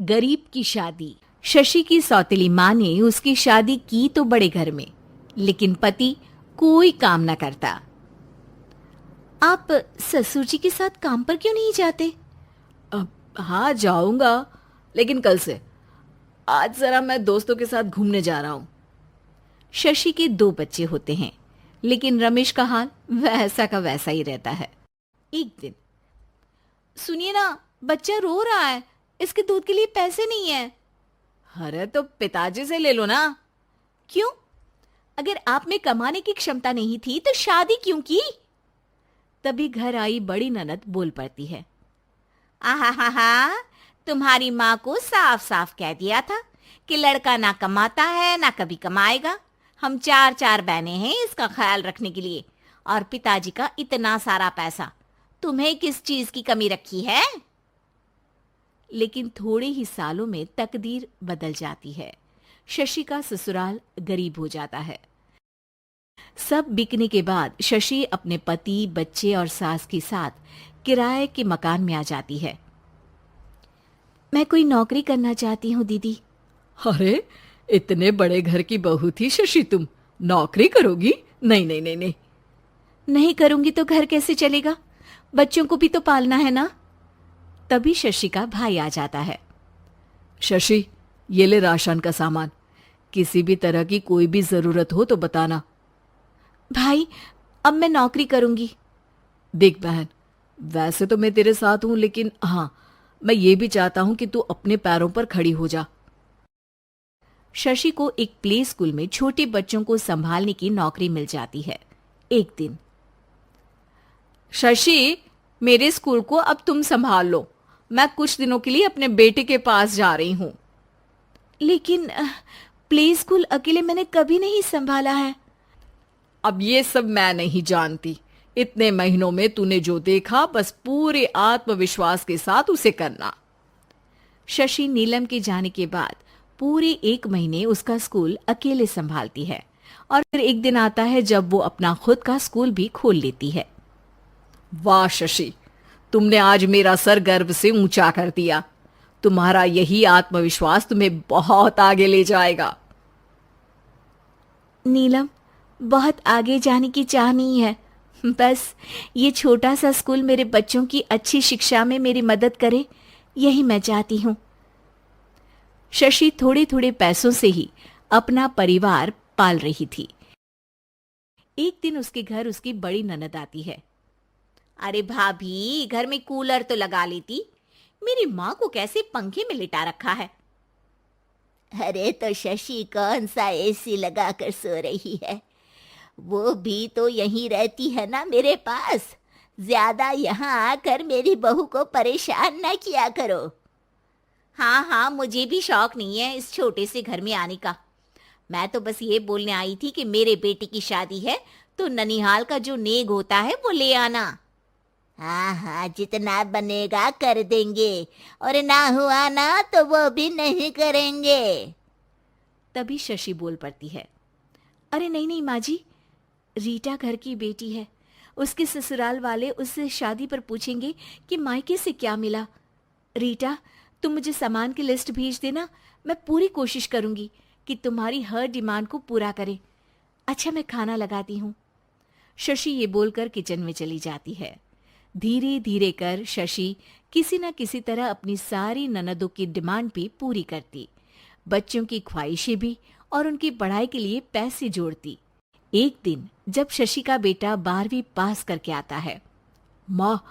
गरीब की शादी। शशि की सौतेली माँ ने उसकी शादी की तो बड़े घर में, लेकिन पति कोई काम न करता। आप ससुर जी के साथ काम पर क्यों नहीं जाते? हाँ जाऊंगा, लेकिन कल से। आज जरा मैं दोस्तों के साथ घूमने जा रहा हूँ। शशि के 2 बच्चे होते हैं, लेकिन रमेश का हाल वैसा का वैसा ही रहता है। एक दिन, सुनिए ना, बच्चा रो रहा है, इसके दूध के लिए पैसे नहीं है। अरे तो पिताजी से ले लो ना। क्यों? अगर आप में कमाने की क्षमता नहीं थी तो शादी क्यों की? तभी घर आई बड़ी ननद बोल पड़ती है। आहा हा हा, तुम्हारी माँ को साफ साफ कह दिया था कि लड़का ना कमाता है ना कभी कमाएगा। हम 4 बहनें हैं इसका ख्याल रखने के लिए, और पिताजी का इतना सारा पैसा, तुम्हें किस चीज की कमी रखी है? लेकिन थोड़े ही सालों में तकदीर बदल जाती है। शशि का ससुराल गरीब हो जाता है। सब बिकने के बाद शशि अपने पति, बच्चे और सास के साथ किराए के मकान में आ जाती है। मैं कोई नौकरी करना चाहती हूँ दीदी। अरे इतने बड़े घर की बहू थी शशि, तुम नौकरी करोगी? नहीं नहीं नहीं नहीं। नहीं करूंगी तो घर कैसे चलेगा? बच्चों को भी तो पालना है ना। तभी शशि का भाई आ जाता है। शशि, ये ले राशन का सामान, किसी भी तरह की कोई भी जरूरत हो तो बताना। भाई, अब मैं नौकरी करूंगी। देख बहन, वैसे तो मैं तेरे साथ हूं, लेकिन हाँ, मैं ये भी चाहता हूं कि तू अपने पैरों पर खड़ी हो जा। शशि को एक प्ले स्कूल में छोटे बच्चों को संभालने की नौकरी मिल जाती है। एक दिन, शशि, मेरे स्कूल को अब तुम संभाल लो। मैं कुछ दिनों के लिए अपने बेटे के पास जा रही हूं। लेकिन प्ले स्कूल अकेले मैंने कभी नहीं संभाला है। अब ये सब मैं नहीं जानती। इतने महीनों में तूने जो देखा, बस पूरे आत्मविश्वास के साथ उसे करना। शशि नीलम के जाने के बाद पूरे 1 महीने उसका स्कूल अकेले संभालती है, और फिर एक दिन आता है जब वो अपना खुद का स्कूल भी खोल लेती है। वाह शशि, तुमने आज मेरा सर गर्व से ऊंचा कर दिया। तुम्हारा यही आत्मविश्वास तुम्हें बहुत आगे ले जाएगा। नीलम, बहुत आगे जाने की चाह नहीं है, बस ये छोटा सा स्कूल मेरे बच्चों की अच्छी शिक्षा में मेरी मदद करे, यही मैं चाहती हूँ। शशि थोड़े थोड़े पैसों से ही अपना परिवार पाल रही थी। एक दिन उसके घर उसकी बड़ी ननद आती है। अरे भाभी, घर में कूलर तो लगा लेती, मेरी माँ को कैसे पंखे में लिटा रखा है? अरे तो शशि कौन सा एसी लगा कर सो रही है? वो भी तो यहीं रहती है ना मेरे पास। ज्यादा यहाँ आकर मेरी बहू को परेशान न किया करो। हाँ हाँ, मुझे भी शौक नहीं है इस छोटे से घर में आने का। मैं तो बस ये बोलने आई थी कि मेरे बेटे की शादी है तो ननिहाल का जो नेग होता है वो ले आना। हाँ हाँ, जितना बनेगा कर देंगे, और ना हुआ ना तो वो भी नहीं करेंगे। तभी शशि बोल पड़ती है। अरे नहीं नहीं माँ जी, रीटा घर की बेटी है, उसके ससुराल वाले उससे शादी पर पूछेंगे कि मायके से क्या मिला। रीटा, तुम मुझे सामान की लिस्ट भेज देना, मैं पूरी कोशिश करूंगी कि तुम्हारी हर डिमांड को पूरा करें। अच्छा, मैं खाना लगाती हूँ। शशि ये बोलकर किचन में चली जाती है। धीरे धीरे कर शशि किसी न किसी तरह अपनी सारी ननदों की डिमांड भी पूरी करती, बच्चों की ख्वाहिशें भी, और उनकी पढ़ाई के लिए पैसे जोड़ती। एक दिन जब शशि का बेटा 12वीं पास करके आता है। माँ,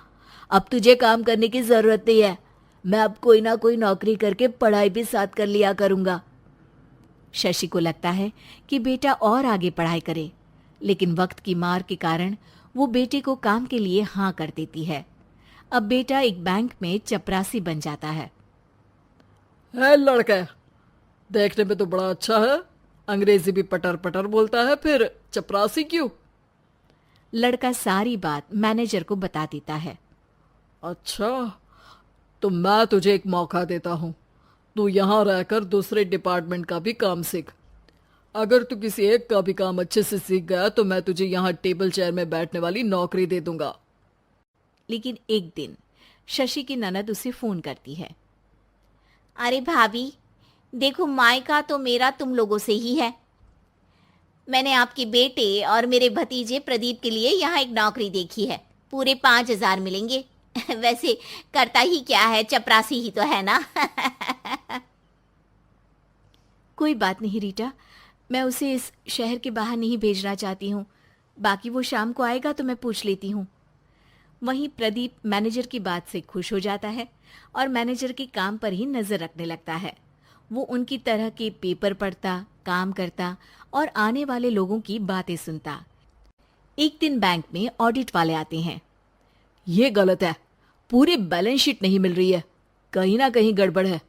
अब तुझे काम करने की जरूरत नहीं है। मैं अब कोई ना कोई नौकरी करके पढ़ाई भी साथ कर लिया करूंगा। शशि को लगता है कि बेटा और आगे पढ़ाई करे, लेकिन वक्त की मार के कारण वो बेटे को काम के लिए हाँ कर देती है। अब बेटा एक बैंक में चपरासी बन जाता है। लड़का देखने में तो बड़ा अच्छा है, अंग्रेजी भी पटर पटर बोलता है, फिर चपरासी क्यों? लड़का सारी बात मैनेजर को बता देता है। अच्छा, तो मैं तुझे एक मौका देता हूँ। तू यहाँ रहकर दूसरे डिपार्टमेंट का भी काम सीख। अगर तू किसी एक का भी काम अच्छे से सीख गया तो मैं तुझे यहाँ टेबल चेयर में बैठने वाली नौकरी दे दूंगा। लेकिन एक दिन शशि की ननद उसे फोन करती है। अरे भाभी, देखो मायका तो मेरा तुम लोगों से ही है। मैंने आपके बेटे और मेरे भतीजे प्रदीप के लिए यहाँ एक नौकरी देखी है, पूरे 5,000 मिलेंगे। वैसे करता ही क्या है, चपरासी ही तो है ना। कोई बात नहीं रीटा, मैं उसे इस शहर के बाहर नहीं भेजना चाहती हूँ। बाकी वो शाम को आएगा तो मैं पूछ लेती हूँ। वहीं प्रदीप मैनेजर की बात से खुश हो जाता है और मैनेजर के काम पर ही नजर रखने लगता है। वो उनकी तरह के पेपर पढ़ता, काम करता और आने वाले लोगों की बातें सुनता। एक दिन बैंक में ऑडिट वाले आते हैं। ये गलत है, पूरी बैलेंस शीट नहीं मिल रही है, कहीं ना कहीं गड़बड़ है।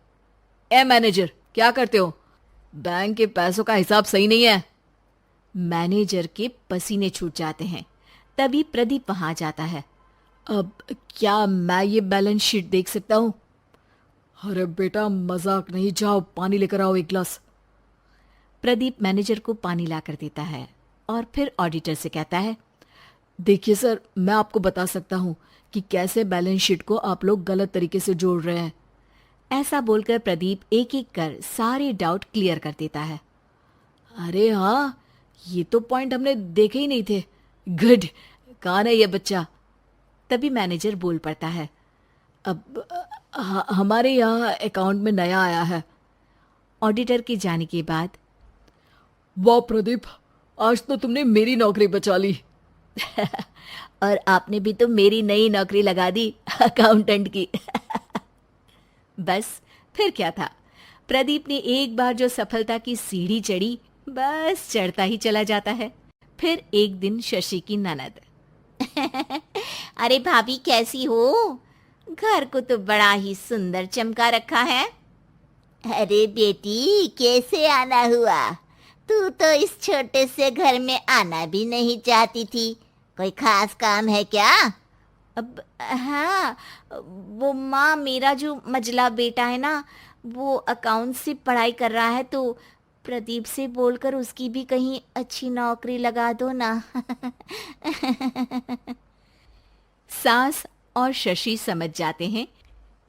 ए मैनेजर, क्या करते हो? बैंक के पैसों का हिसाब सही नहीं है। मैनेजर के पसीने छूट जाते हैं। तभी प्रदीप वहां जाता है। अब क्या मैं ये बैलेंस शीट देख सकता हूँ? अरे बेटा मजाक नहीं, जाओ पानी लेकर आओ एक गिलास। प्रदीप मैनेजर को पानी लाकर देता है और फिर ऑडिटर से कहता है, देखिए सर, मैं आपको बता सकता हूँ कि कैसे बैलेंस शीट को आप लोग गलत तरीके से जोड़ रहे हैं। ऐसा बोलकर प्रदीप एक एक कर सारे डाउट क्लियर कर देता है। अरे हाँ, ये तो पॉइंट हमने देखे ही नहीं थे। गुड, कौन है ये बच्चा? तभी मैनेजर बोल पड़ता है, अब हमारे यहाँ अकाउंट में नया आया है। ऑडिटर के जाने के बाद, वाह प्रदीप, आज तो तुमने मेरी नौकरी बचा ली। और आपने भी तो मेरी नई नौकरी लगा दी, अकाउंटेंट की। बस फिर क्या था, प्रदीप ने एक बार जो सफलता की सीढ़ी चढ़ी, बस चढ़ता ही चला जाता है। फिर एक दिन शशि की ननद, अरे भाभी कैसी हो? घर को तो बड़ा ही सुंदर चमका रखा है। अरे बेटी, कैसे आना हुआ? तू तो इस छोटे से घर में आना भी नहीं चाहती थी। कोई खास काम है क्या? अब हाँ, वो माँ, मेरा जो मजला बेटा है ना, वो अकाउंट से पढ़ाई कर रहा है, तो प्रदीप से बोलकर उसकी भी कहीं अच्छी नौकरी लगा दो ना। सास और शशि समझ जाते हैं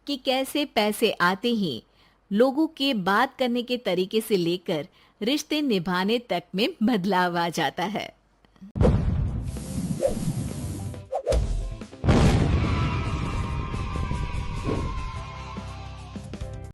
कि कैसे पैसे आते ही लोगों के बात करने के तरीके से लेकर रिश्ते निभाने तक में बदलाव आ जाता है।